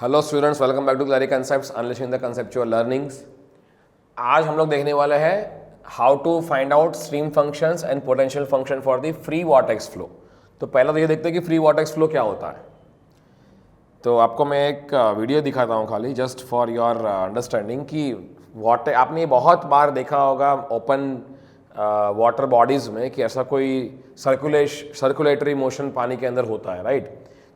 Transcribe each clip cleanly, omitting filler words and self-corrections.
Hello students, welcome back to Claric concepts unleashing the conceptual learnings. आज हम लोग देखने वाले हैं how to find out stream functions and potential function for the free vortex flow. तो पहला तो ये देखते हैं कि फ्री वॉर्टेक्स फ्लो क्या होता है। तो आपको मैं एक वीडियो दिखाता हूँ खाली जस्ट फॉर योर अंडरस्टैंडिंग कि आपने ये बहुत बार देखा होगा ओपन वाटर बॉडीज़ में कि ऐसा कोई सर्कुलेटरी मोशन पानी के अंदर होता है, राइट।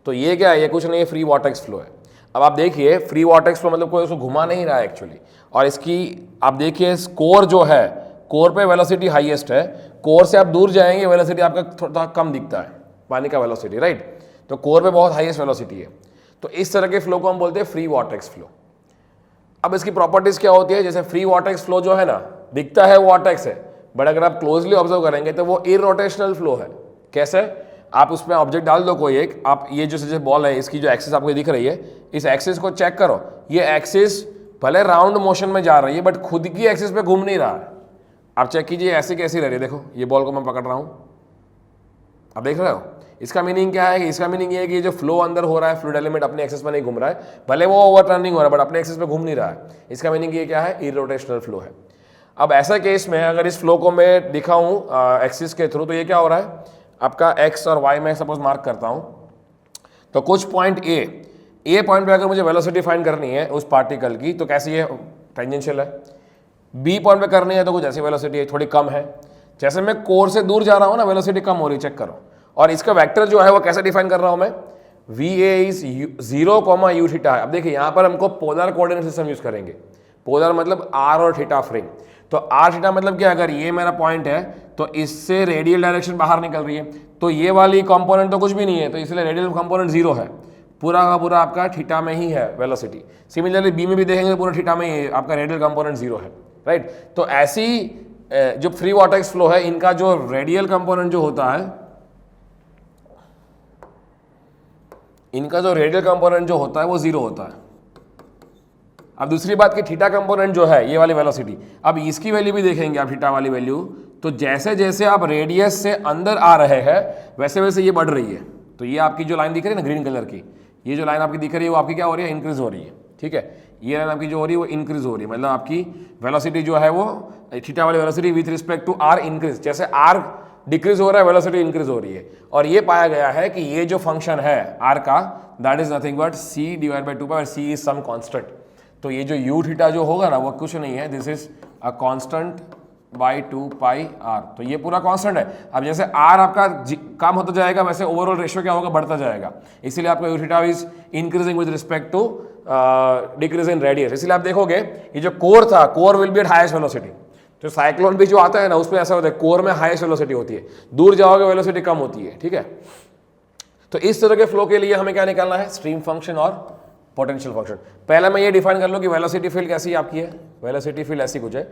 तो ये क्या है, ये कुछ नहीं है, फ्री वॉर्टेक्स फ्लो है। अब आप देखिए फ्री वॉर्टेक्स फ्लो मतलब कोई उसको घुमा नहीं रहा है एक्चुअली, और इसकी आप देखिए कोर जो है, कोर पे वेलोसिटी हाईएस्ट है। कोर से आप दूर जाएंगे वेलोसिटी आपका थोड़ा कम दिखता है, पानी का वेलोसिटी, राइट। तो कोर पे बहुत हाईएस्ट वेलोसिटी है। तो इस तरह के फ्लो को हम बोलते हैं फ्री वॉर्टेक्स फ्लो। अब इसकी प्रॉपर्टीज क्या होती है, जैसे फ्री वॉर्टेक्स फ्लो जो है ना, दिखता है वॉर्टेक्स है, बट अगर आप क्लोजली ऑब्जर्व करेंगे तो वो इरोटेशनल फ्लो है। कैसे? आप उसमें ऑब्जेक्ट डाल दो कोई एक, आप ये जो बॉल है इसकी जो एक्सिस आपको दिख रही है, इस एक्सिस को चेक करो। ये एक्सिस भले राउंड मोशन में जा रही है बट खुद की एक्सिस पे घूम नहीं रहा है। आप चेक कीजिए ऐसी कैसी रह रही है। देखो ये बॉल को मैं पकड़ रहा हूँ, आप देख रहे हो। इसका मीनिंग क्या है? इसका मीनिंग ये है कि जो फ्लो अंदर हो रहा है, फ्लूइड एलिमेंट अपने एक्सिस पर नहीं घूम रहा है, भले वो ओवर टर्निंग हो रहा है बट अपने एक्सिस पे घूम नहीं रहा है। इसका मीनिंग ये क्या है? इरोटेशनल फ्लो है। अब ऐसा केस में अगर इस फ्लो को मैं दिखाऊं एक्सिस के थ्रू, तो ये क्या हो रहा है, आपका एक्स और वाई में सपोज मार्क करता हूं, तो कुछ पॉइंट ए पॉइंट पे अगर मुझे वेलोसिटी फाइंड करनी है उस पार्टिकल की, तो कैसी है? टेंजेंशियल है। बी पॉइंट पे करनी है तो कुछ ऐसी वेलोसिटी है, थोड़ी कम है। जैसे मैं कोर से दूर जा रहा हूं ना, वेलोसिटी कम हो रही, चेक करो। और इसका वेक्टर जो है वो कैसे डिफाइन कर रहा हूं मैं? V A is 0, you theta है। अब देखिए यहां पर हमको पोलर कोऑर्डिनेट सिस्टम यूज करेंगे। पोलर मतलब आर और थीटा फ्रेम। तो आर थीटा मतलब क्या, अगर ये मेरा पॉइंट है तो इससे रेडियल डायरेक्शन बाहर निकल रही है, तो ये वाली कंपोनेंट तो कुछ भी नहीं है, तो इसलिए रेडियल कंपोनेंट 0 है। पूरा का पूरा आपका थीटा में ही है वेलोसिटी। सिमिलरली बी में भी देखेंगे पूरा थीटा में ही आपका रेडियल कंपोनेंट 0 है, राइट। तो ऐसी जो फ्री वॉर्टेक्स फ्लो है, इनका जो रेडियल कंपोनेंट जो होता है, इनका जो रेडियल कंपोनेंट जो होता है वो 0 होता है। अब दूसरी बात कि थीटा कंपोनेंट जो है, ये वाली वेलोसिटी, अब इसकी वैल्यू भी देखेंगे आप, थीटा वाली वैल्यू, तो जैसे जैसे आप रेडियस से अंदर आ रहे हैं वैसे वैसे ये बढ़ रही है। तो ये आपकी जो लाइन दिख रही है ना ग्रीन कलर की, ये जो लाइन आपकी दिख रही है वो आपकी क्या हो रही है? इंक्रीज हो रही है, ठीक है। ये लाइन आपकी जो हो रही है वो इंक्रीज हो रही है, मतलब आपकी वेलोसिटी जो है वो थीटा वाली velocity with respect to r increase. जैसे आर डिक्रीज हो रहा है, वेलोसिटी इंक्रीज हो रही है। और ये पाया गया है कि ये जो फंक्शन है आर का, that is nothing but c divide by 2 pi, c is some constant. तो ये जो यू थीटा जो होगा ना वो कुछ नहीं है, this is a constant by 2 pi r. तो ये पूरा कांस्टेंट है। अब जैसे आर आपका कम होता जाएगा वैसे ओवरऑल रेशियो क्या होगा? बढ़ता जाएगा। इसीलिए आपका u theta is increasing with respect to decrease in radius. इसलिए आप देखोगे ये जो कोर था, core will be at highest velocity. तो साइक्लोन भी जो आता है ना उसमें ऐसा होता है, कोर में हाईएस्ट वेलोसिटी होती है, दूर जाओगे वेलोसिटी कम होती है, ठीक है। तो इस तरह के फ्लो के लिए हमें क्या निकालना है? स्ट्रीम फंक्शन और पोटेंशियल फंक्शन। पहले मैं ये डिफाइन कर लूं कि वेलोसिटी फील्ड कैसी आपकी है। वेलोसिटी फील्ड ऐसी कुछ है।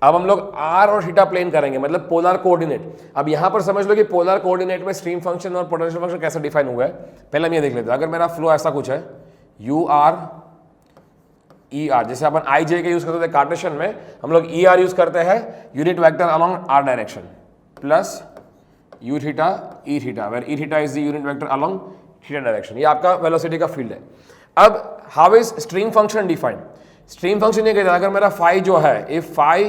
अब हम लोग आर और थीटा प्लेन करेंगे, मतलब पोलर कोऑर्डिनेट। अब यहां पर समझ लो कि पोलर कोऑर्डिनेट में स्ट्रीम फंक्शन और पोटेंशियल फंक्शन कैसे डिफाइन हुआ है। पहले हम ये देख लेते हैं। अगर मेरा फ्लो ऐसा कुछ है, यू आर ई आर, जैसे अपन आई जे के यूज करते थे कार्टेशियन में, हम लोग ई आर यूज करते हैं unit vector along r direction, plus u theta e theta, where e theta is the unit vector along theta direction. ये आपका वेलोसिटी का फील्ड है। अब how is stream function defined? Stream function ये कहता है अगर मेरा फाई जो है, if phi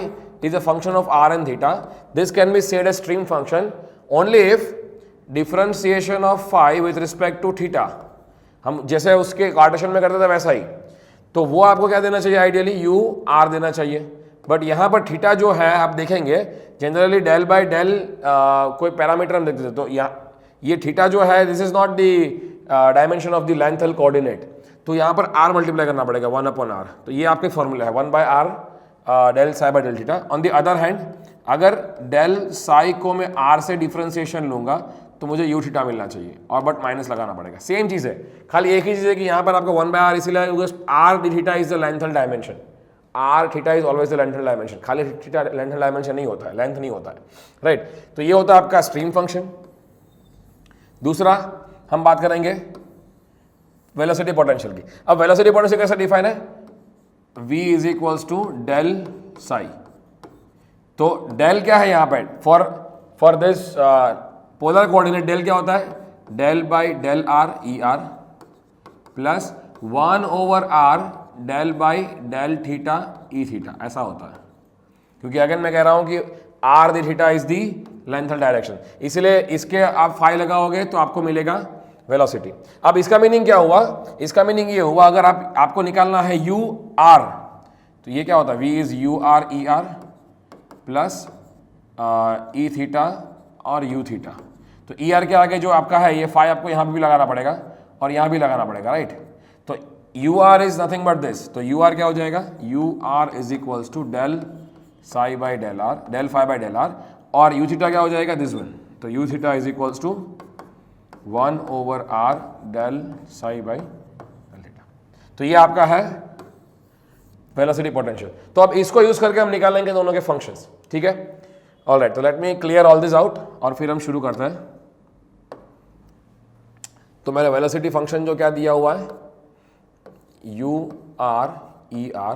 is a function of r and theta, this can be said as stream function only if differentiation of phi with respect to theta, हम जैसे उसके कार्टेशियन में करते थे वैसा ही, तो वो आपको क्या देना चाहिए? आइडियली यू आर देना चाहिए। बट यहाँ पर थीटा जो है आप देखेंगे जनरली डेल बाय डेल कोई पैरामीटर हम देखते थे, तो ये थीटा जो है this is not the dimension of the lengthal coordinate, तो यहाँ पर आर मल्टीप्लाई करना पड़ेगा 1 अपॉन आर। तो ये आपके फॉर्मूला है 1 by r del psi by del theta. On the other hand अगर डेल साई को मैं आर से डिफरेंशिएशन लूंगा तो मुझे यू थीटा मिलना चाहिए, और बट माइनस लगाना पड़ेगा। सेम चीज़ है, खाली एक ही चीज़ है कि यहाँ पर आपका 1 बाय आर इसीलिए R theta is the lengthal dimension, R theta is always the lengthal dimension. खाली थीटा लेंथल डायमेंशन नहीं होता है, लेंथ नहीं होता है, राइट। तो ये होता है आपका स्ट्रीम फंक्शन। दूसरा हम बात करेंगे वेलोसिटी पोटेंशियल की। अब वेलोसिटी पोटेंशियल कैसे डिफाइन है? v is equals to del psi. तो डेल क्या है यहाँ पे? For this polar coordinate del क्या होता है? Del by del r e r plus 1/r del by del theta e theta, ऐसा होता है। क्योंकि अगर मैं कह रहा हूं कि r d theta is the length direction, इसलिए इसके आप फाई लगाओगे तो आपको मिलेगा वेलोसिटी। अब इसका मीनिंग क्या हुआ? इसका मीनिंग ये हुआ, अगर आपको निकालना है यू आर, तो ये क्या होता है? V is u r e r plus e theta और यू थीटा। तो ई आर के आगे जो आपका है ये फाई आपको यहाँ भी लगाना पड़ेगा और यहाँ भी लगाना पड़ेगा, राइट? तो u r is nothing but this, तो यू आर क्या हो जाएगा? U r is equals to del psi by del r, del phi by del r, और यू थीटा क्या हो जाएगा? दिस वन, तो u theta is equals to 1/r del psi by del theta. तो ये आपका है वेलोसिटी पोटेंशियल। तो अब इसको यूज करके हम निकालेंगे दोनों के फंक्शंस, ठीक है? ऑलराइट, तो let me clear all this out और फिर हम शुरू करते हैं। तो मेरा वेलोसिटी फंक्शन जो क्या दिया हुआ है, u r e r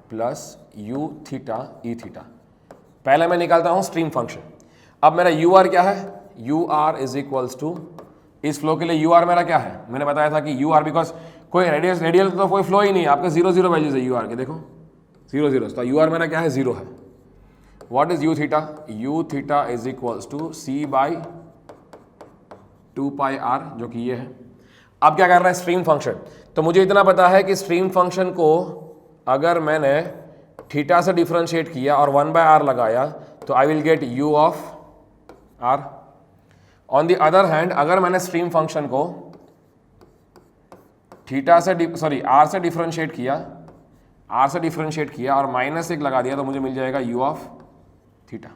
plus u theta e theta. पहले मैं निकालता हूं स्ट्रीम फंक्शन। अब मेरा यू आर क्या है? U r is equals to, इस फ्लो के लिए यू आर मेरा क्या है? मैंने बताया था कि यू आर, बिकॉज कोई रेडियल तो कोई फ्लो ही नहीं है, आपके 0 0 वैल्यूज है यू आर के, देखो 0 0, तो यू आर मेरा क्या है? 0 है। What is u theta? U theta is equals to c by 2 pi r, जो कि ये है। अब क्या कर रहा है? Stream function. तो मुझे इतना पता है कि स्ट्रीम फंक्शन को अगर मैंने थीटा से डिफरेंशिएट किया और 1/r लगाया तो I will get u of r। On the other hand, अगर मैंने स्ट्रीम फंक्शन को थीटा से r से डिफरेंशिएट किया और -1 लगा दिया तो मुझे मिल जाएगा u ऑफ थीटा।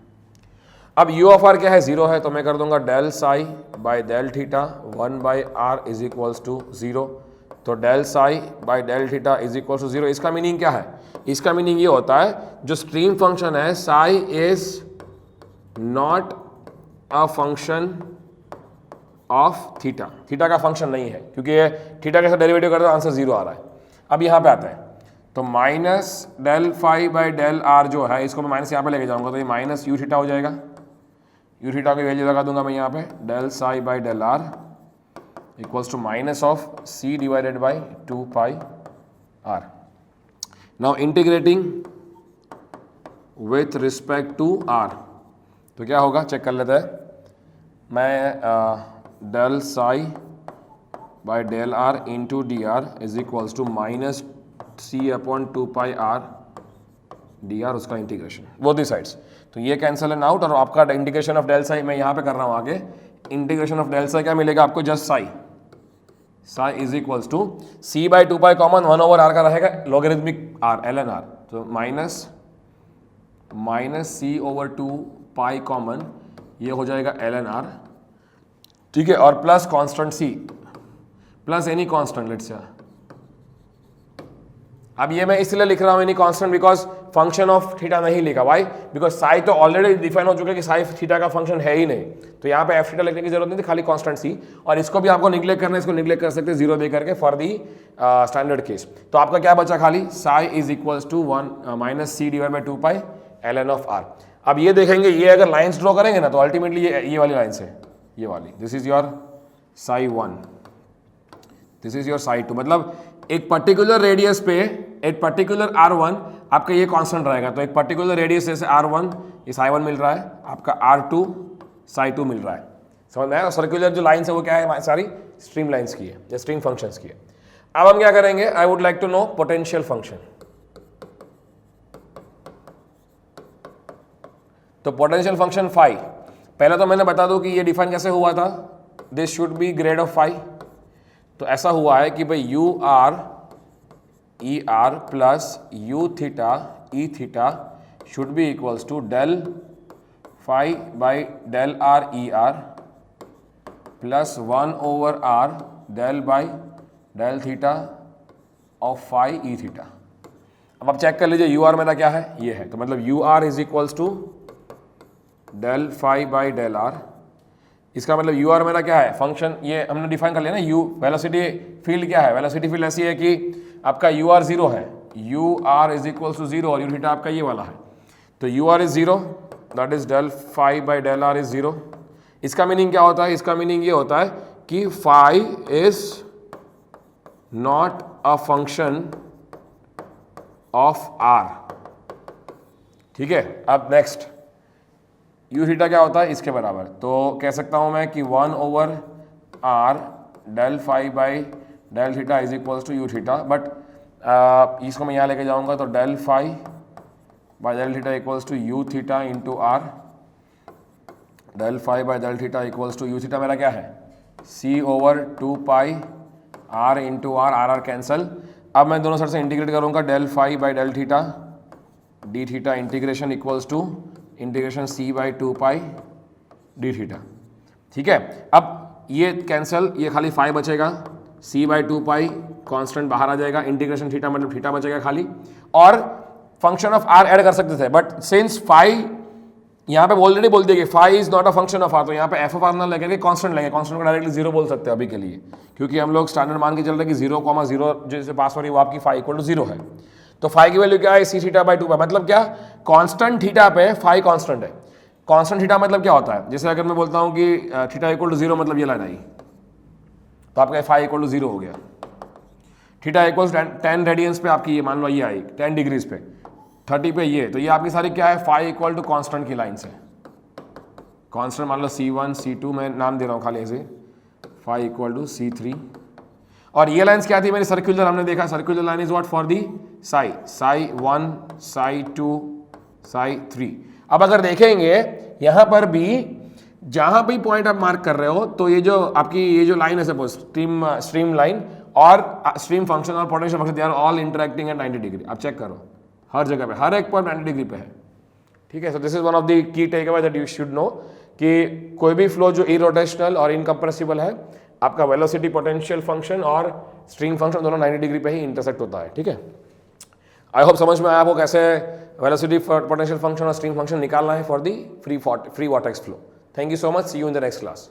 अब u ऑफ r क्या है? 0 है, तो मैं कर दूंगा del psi by del theta 1/r is equals to 0। तो del psi by del theta is equals to 0। इसका मीनिंग क्या है? इसका मीनिंग ये होता है, जो स्ट्रीम फंक्शन है Sai is not a function of theta, theta का फंक्शन नहीं है, क्योंकि ये थीटा के साथ डेरिवेटिव करते हैं, आंसर 0 आ रहा है। अब यहाँ पे आता है, तो minus del phi by del r जो है, इसको मैं माइनस यहाँ पे लेके जाऊंगा, तो ये माइनस यू थीटा हो जाएगा। यू थीटा की वैल्यू लगा दूंगा मैं यहाँ पे, del psi by del r equals to minus of c divided by 2 pi r. Now integrating with respect to r, तो क्या होगा चेक कर लेते हैं। मैं del psi by del r into d r is equals to minus c upon 2 pi r d r, उसका integration both the sides. तो ये कैंसल एंड आउट, और आपका इंटीग्रेशन ऑफ डेल साई मैं यहाँ पे कर रहा हूँ आगे। इंटीग्रेशन ऑफ डेल साई क्या मिलेगा आपको? Just psi, psi is equals to c by 2 pi common 1/r का रहेगा logarithmic r l n r, तो minus c over 2 pi common, ये हो जाएगा एल एन आर, ठीक है, और plus constant c plus any constant let's say. अब ये मैं इसलिए लिख रहा हूं any constant because function of theta नहीं लिखा। वाई? बिकॉज साई तो ऑलरेडी डिफाइन हो चुका है कि साई थीटा का फंक्शन है ही नहीं, तो यहाँ पे एफ थीटा लिखने की जरूरत नहीं थी, खाली कांस्टेंट सी। और इसको भी आपको निग्लेक्ट करना है, इसको निग्लेक्ट कर सकते हैं 0 दे करके फॉर दी स्टैंडर्ड केस। तो आपका क्या बचा? खाली psi is equals to 1 minus c divide by 2 pi l n of r. अब ये देखेंगे, ये अगर लाइन्स ड्रॉ करेंगे ना, तो अल्टीमेटली ये वाली लाइन्स है, ये वाली, this is your Sai 1, this is your Sai 2। मतलब एक पर्टिकुलर रेडियस पे एक पर्टिकुलर r1 आपका ये कांस्टेंट रहेगा, तो एक पर्टिकुलर रेडियस जैसे r1 ये साई 1 मिल रहा है, आपका r2 साई 2 मिल रहा है, समझ में आया? सर्कुलर जो लाइन्स है वो क्या है? सारी स्ट्रीम लाइन्स की है या स्ट्रीम फंक्शंस की है। अब हम क्या करेंगे? I would like to know potential function. तो पोटेंशियल फंक्शन फाई, पहले तो मैंने बता दूं कि ये डिफाइन कैसे हुआ था, this should be grad of phi. तो ऐसा हुआ है कि भाई u r e r plus u theta e theta should be equals to del phi by del r e r plus 1/r del by del theta of phi e theta. अब आप check कर लीजिए you are मेरा क्या है? ये है, तो मतलब u r is equals to del phi by del r. इसका मतलब यू आर मेरा क्या है? फंक्शन ये हमने डिफाइन कर लिया ना, यू वेलोसिटी फील्ड क्या है? वेलोसिटी फील्ड ऐसी है कि आपका यू आर 0 है, u r is equals to 0 और यू थीटा आपका ये वाला है, तो u r is 0, that is del phi by del r is 0। इसका मीनिंग क्या होता है? इसका मीनिंग ये होता है कि phi is not a function of r. ठीक है, अब नेक्स्ट यू थीटा क्या होता है, इसके बराबर। तो कह सकता हूं मैं कि 1/r del phi by del theta is equals to u theta, but इसको मैं यहाँ लेके जाऊंगा तो del phi by del theta equals to u theta into r. del phi by del theta equals to u theta मेरा क्या है, c/2 r into r, r cancel. अब मैं दोनों साइड से इंटीग्रेट करूंगा, del phi by del theta d theta integration equals to integration c/2 d theta. ठीक है, अब ये कैंसल, ये खाली फाई बचेगा, c/2 कांस्टेंट बाहर आ जाएगा, इंटीग्रेशन थीटा मतलब थीटा बचेगा खाली, और फंक्शन ऑफ आर ऐड कर सकते थे, बट सिंस फाई यहाँ पे ऑलरेडी बोल दिया कि phi is not a function of r, तो यहाँ पे एफ ऑफ आर ना लेकर कांस्टेंट लेंगे, कांस्टेंट को डायरेक्टली जीरो बोल सकते हैं अभी के लिए, क्योंकि हम लोग स्टैंडर्ड मान के चल रहे हैं कि 0,0 जैसे पास हो रही है वो आपकी फाई इक्वल टू 0 है। तो फाई की वैल्यू क्या है, सी थीटा बाई 2 मतलब क्या, कांस्टेंट थीटा पे फाई कांस्टेंट है। कांस्टेंट थीटा मतलब क्या होता है, जैसे अगर मैं बोलता हूँ कि थीटा इक्वल टू 0 मतलब ये लाइन आई, तो आपका फाई इक्वल टू 0 हो गया। थीटा इक्वल 10 रेडियंस पे आपकी ये मान लो ये आई 10 डिग्रीज पे, 30 पे ये, तो ये आपकी सारी क्या है, फाई इक्वल टू कांस्टेंट की लाइन से। कांस्टेंट मान लो C1 C2 मैं नाम दे रहा हूँ खाली ऐसे, फाई इक्वल टू C3। और ये लाइंस क्या थी मेरी, सर्कुलर, हमने देखा circular line is what for the Sai, Sai 1 Sai 2 Sai 3। अब अगर देखेंगे यहां पर भी जहां भी पॉइंट आप मार्क कर रहे हो, तो ये जो आपकी ये जो लाइन है सपोज स्ट्रीम लाइन और स्ट्रीम फंक्शन और potential function, they are all interacting at 90 degree. आप चेक करो हर जगह पे, हर एक पॉइंट 90 डिग्री पे है। ठीक है, so this is one of the key takeaway that you should know कि कोई भी फ्लो जो इरोटेशनल और इनकम्प्रेसिबल है, आपका वेलोसिटी पोटेंशियल फंक्शन और स्ट्रीम फंक्शन दोनों 90 डिग्री पे ही इंटरसेक्ट होता है। ठीक है, आई होप समझ में आया आपको कैसे वेलोसिटी पोटेंशियल फंक्शन और स्ट्रीम फंक्शन निकालना है for the free vortex flow. Thank you so much, see you in the next class.